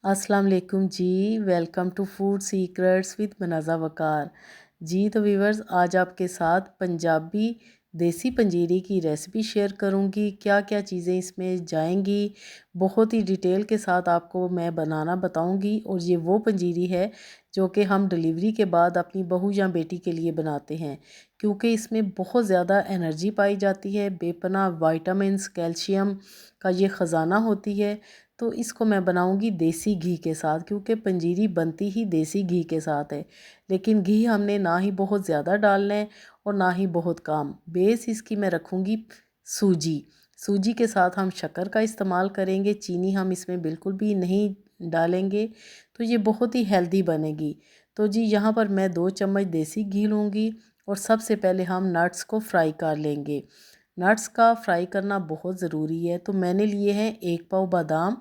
अस्सलाम वालेकुम जी। Welcome to food secrets with Manaza Waqar. जी तो व्यूवर्स, आज आपके साथ पंजाबी देसी पंजीरी की रेसिपी शेयर करूंगी। क्या क्या चीज़ें इसमें जाएंगी बहुत ही डिटेल के साथ आपको मैं बनाना बताऊंगी। और ये वो पंजीरी है जो कि हम डिलीवरी के बाद अपनी बहू या बेटी के लिए बनाते हैं, क्योंकि इसमें बहुत ज़्यादा एनर्जी पाई जाती है, बेपनाह विटामिन्स कैल्शियम का ये ख़जाना होती है। तो इसको मैं बनाऊंगी देसी घी के साथ, क्योंकि पंजीरी बनती ही देसी घी के साथ है। लेकिन घी हमने ना ही बहुत ज़्यादा डालना है और ना ही बहुत कम। बेस इसकी मैं रखूँगी सूजी। सूजी के साथ हम शक्कर का इस्तेमाल करेंगे, चीनी हम इसमें बिल्कुल भी नहीं डालेंगे। तो ये बहुत ही हेल्दी बनेगी। तो जी यहाँ पर मैं 2 चम्मच देसी घी लूँगी और सबसे पहले हम नट्स को फ्राई कर लेंगे। नट्स का फ्राई करना बहुत ज़रूरी है। तो मैंने लिए हैं 1 पाव बादाम।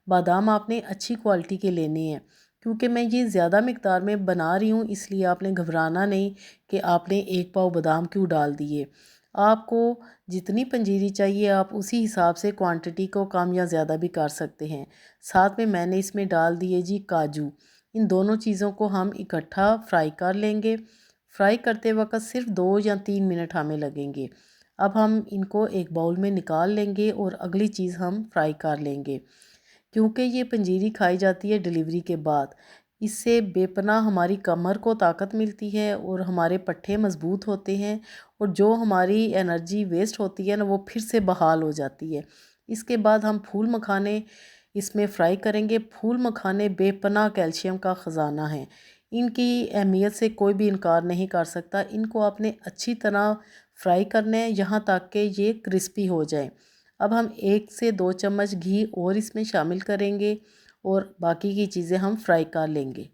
बादाम आपने अच्छी क्वालिटी के लेने हैं, क्योंकि मैं ये ज़्यादा मकदार में बना रही हूँ, इसलिए आपने घबराना नहीं कि आपने 1 पाव बादाम क्यों डाल दिए। आपको जितनी पंजीरी चाहिए आप उसी हिसाब से क्वांटिटी को कम या ज़्यादा भी कर सकते हैं। साथ में मैंने इसमें डाल दिए जी काजू। इन दोनों चीज़ों को हम इकट्ठा फ्राई कर लेंगे। फ्राई करते वक्त सिर्फ 2 या 3 मिनट हमें लगेंगे। अब हम इनको एक बाउल में निकाल लेंगे और अगली चीज़ हम फ्राई कर लेंगे। क्योंकि ये पंजीरी खाई जाती है डिलीवरी के बाद, इससे बेपनाह हमारी कमर को ताकत मिलती है और हमारे पट्ठे मज़बूत होते हैं, और जो हमारी एनर्जी वेस्ट होती है ना वो फिर से बहाल हो जाती है। इसके बाद हम फूल मखाने इसमें फ्राई करेंगे। फूल मखाने बेपनाह कैल्शियम का ख़जाना है। इनकी अहमियत से कोई भी इनकार नहीं कर सकता। इनको आपने अच्छी तरह फ्राई करना है यहाँ तक कि ये क्रिस्पी हो जाए। अब हम 1 से 2 चम्मच घी और इसमें शामिल करेंगे और बाकी की चीज़ें हम फ्राई कर लेंगे।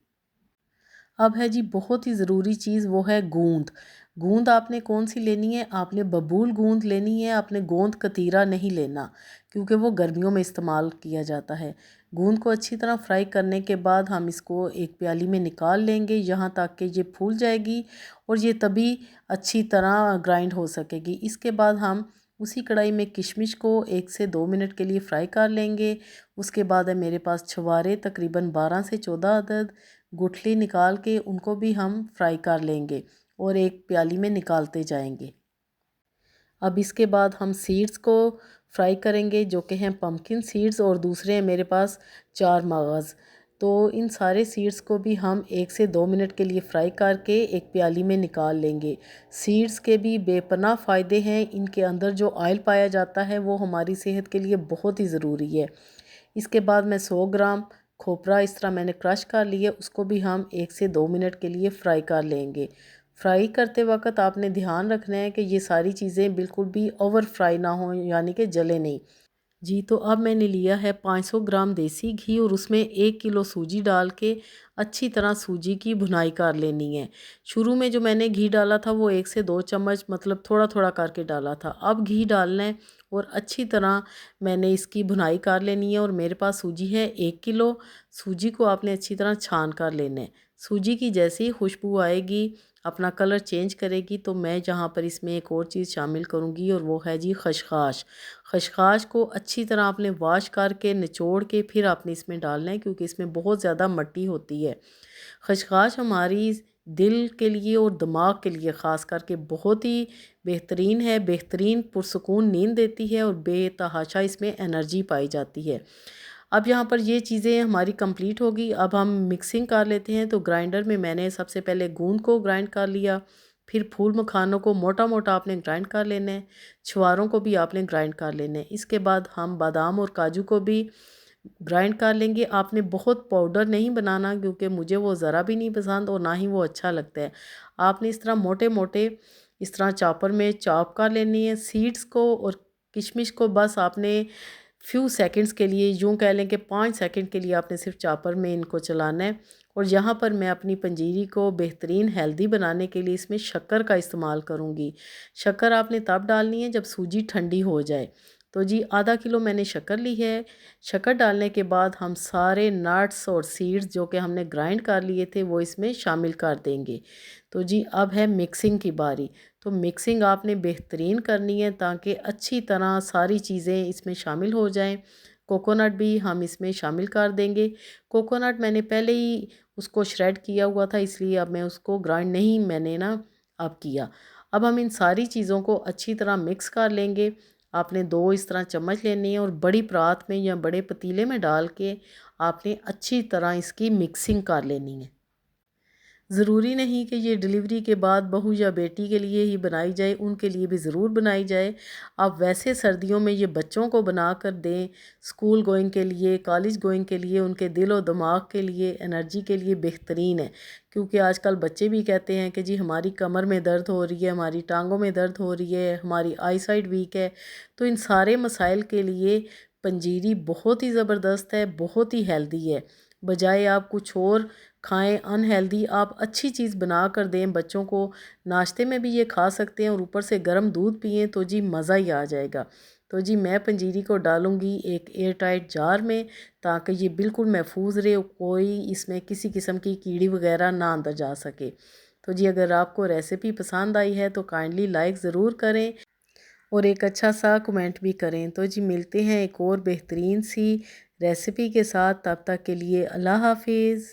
अब है जी बहुत ही ज़रूरी चीज़, वो है गूंद। गूंद आपने कौन सी लेनी है? आपने बबूल गूंद लेनी है। आपने गोंद कतीरा नहीं लेना, क्योंकि वो गर्मियों में इस्तेमाल किया जाता है। गूंद को अच्छी तरह फ्राई करने के बाद हम इसको एक प्याली में निकाल लेंगे यहाँ तक कि ये फूल जाएगी और ये तभी अच्छी तरह ग्राइंड हो सकेगी। इसके बाद हम उसी कढ़ाई में किशमिश को 1 से 2 मिनट के लिए फ्राई कर लेंगे। उसके बाद है मेरे पास छुहारे, तकरीबन 12 से 14 अदद। गुठली निकाल के उनको भी हम फ्राई कर लेंगे और एक प्याली में निकालते जाएंगे। अब इसके बाद हम सीड्स को फ्राई करेंगे, जो कि हैं पम्पकिन सीड्स, और दूसरे हैं मेरे पास 4 मगज़। तो इन सारे सीड्स को भी हम 1 से 2 मिनट के लिए फ्राई करके एक प्याली में निकाल लेंगे। सीड्स के भी बेपनाह फ़ायदे हैं। इनके अंदर जो ऑयल पाया जाता है वो हमारी सेहत के लिए बहुत ही ज़रूरी है। इसके बाद मैं 100 ग्राम खोपरा इस तरह मैंने क्रश कर लिया, उसको भी हम 1 से 2 मिनट के लिए फ्राई कर लेंगे। फ्राई करते वक्त आपने ध्यान रखना है कि ये सारी चीज़ें बिल्कुल भी ओवर फ्राई ना हो, यानी कि जले नहीं। जी तो अब मैंने लिया है 500 ग्राम देसी घी और उसमें 1 किलो सूजी डाल के अच्छी तरह सूजी की भुनाई कर लेनी है। शुरू में जो मैंने घी डाला था वो 1 से 2 चम्मच मतलब थोड़ा थोड़ा करके डाला था। अब घी डालना है और अच्छी तरह मैंने इसकी भुनाई कर लेनी है। और मेरे पास सूजी है 1 किलो। सूजी को आपने अच्छी तरह छान कर लेना है। सूजी की जैसे ही खुशबू आएगी, अपना कलर चेंज करेगी, तो मैं जहाँ पर इसमें एक और चीज़ शामिल करूँगी और वो है जी खशखाश। खशखाश को अच्छी तरह आपने वॉश करके निचोड़ के फिर आपने इसमें डालना है, क्योंकि इसमें बहुत ज़्यादा मिट्टी होती है। खशखाश हमारी दिल के लिए और दिमाग के लिए ख़ास करके बहुत ही बेहतरीन है। बेहतरीन पुरसकून नींद देती है और बेतहाशा इसमें एनर्जी पाई जाती है। अब यहाँ पर ये चीज़ें हमारी कंप्लीट होगी। अब हम मिक्सिंग कर लेते हैं। तो ग्राइंडर में मैंने सबसे पहले गूंद को ग्राइंड कर लिया, फिर फूल मखानों को मोटा मोटा आपने ग्राइंड कर लेना है, छुहारों को भी आपने ग्राइंड कर लेना है। इसके बाद हम बादाम और काजू को भी ग्राइंड कर लेंगे। आपने बहुत पाउडर नहीं बनाना, क्योंकि मुझे वो ज़रा भी नहीं पसंद और ना ही वो अच्छा लगता है। आपने इस तरह मोटे मोटे इस तरह चॉपर में चॉप कर लेनी है। सीड्स को और किशमिश को बस आपने फ्यू सेकंड्स के लिए, यूँ कह लें कि 5 सेकंड के लिए आपने सिर्फ चॉपर में इनको चलाना है। और यहाँ पर मैं अपनी पंजीरी को बेहतरीन हेल्दी बनाने के लिए इसमें शक्कर का इस्तेमाल करूँगी। शक्कर आपने तब डालनी है जब सूजी ठंडी हो जाए। तो जी आधा किलो मैंने शक्कर ली है। शक्कर डालने के बाद हम सारे नट्स और सीड्स जो कि हमने ग्राइंड कर लिए थे वो इसमें शामिल कर देंगे। तो जी अब है मिक्सिंग की बारी। तो मिक्सिंग आपने बेहतरीन करनी है ताकि अच्छी तरह सारी चीज़ें इसमें शामिल हो जाएं। कोकोनट भी हम इसमें शामिल कर देंगे। कोकोनट मैंने पहले ही उसको श्रेड किया हुआ था, इसलिए अब मैं उसको ग्राइंड नहीं मैंने ना अब किया। अब हम इन सारी चीज़ों को अच्छी तरह मिक्स कर लेंगे। आपने 2 इस तरह चम्मच लेनी है और बड़ी परात में या बड़े पतीले में डाल के आपने अच्छी तरह इसकी मिक्सिंग कर लेनी है। ज़रूरी नहीं कि ये डिलीवरी के बाद बहू या बेटी के लिए ही बनाई जाए, उनके लिए भी ज़रूर बनाई जाए। आप वैसे सर्दियों में ये बच्चों को बना कर दें, स्कूल गोइंग के लिए, कॉलेज गोइंग के लिए, उनके दिल और दिमाग के लिए, एनर्जी के लिए बेहतरीन है। क्योंकि आजकल बच्चे भी कहते हैं कि जी हमारी कमर में दर्द हो रही है, हमारी टांगों में दर्द हो रही है, हमारी आई साइड वीक है। तो इन सारे मसाइल के लिए पंजीरी बहुत ही ज़बरदस्त है, बहुत ही हेल्दी है। बजाय आप कुछ और खाएं अनहेल्दी, आप अच्छी चीज़ बना कर दें बच्चों को। नाश्ते में भी ये खा सकते हैं और ऊपर से गर्म दूध पिएं तो जी मज़ा ही आ जाएगा। तो जी मैं पंजीरी को डालूँगी एक एयर टाइट जार में, ताकि ये बिल्कुल महफूज रहे, कोई इसमें किसी किस्म की कीड़ी वगैरह ना अंदर जा सके। तो जी अगर आपको रेसिपी पसंद आई है तो काइंडली लाइक ज़रूर करें और एक अच्छा सा कमेंट भी करें। तो जी मिलते हैं एक और बेहतरीन सी रेसिपी के साथ, तब तक के लिए अल्लाह हाफिज़।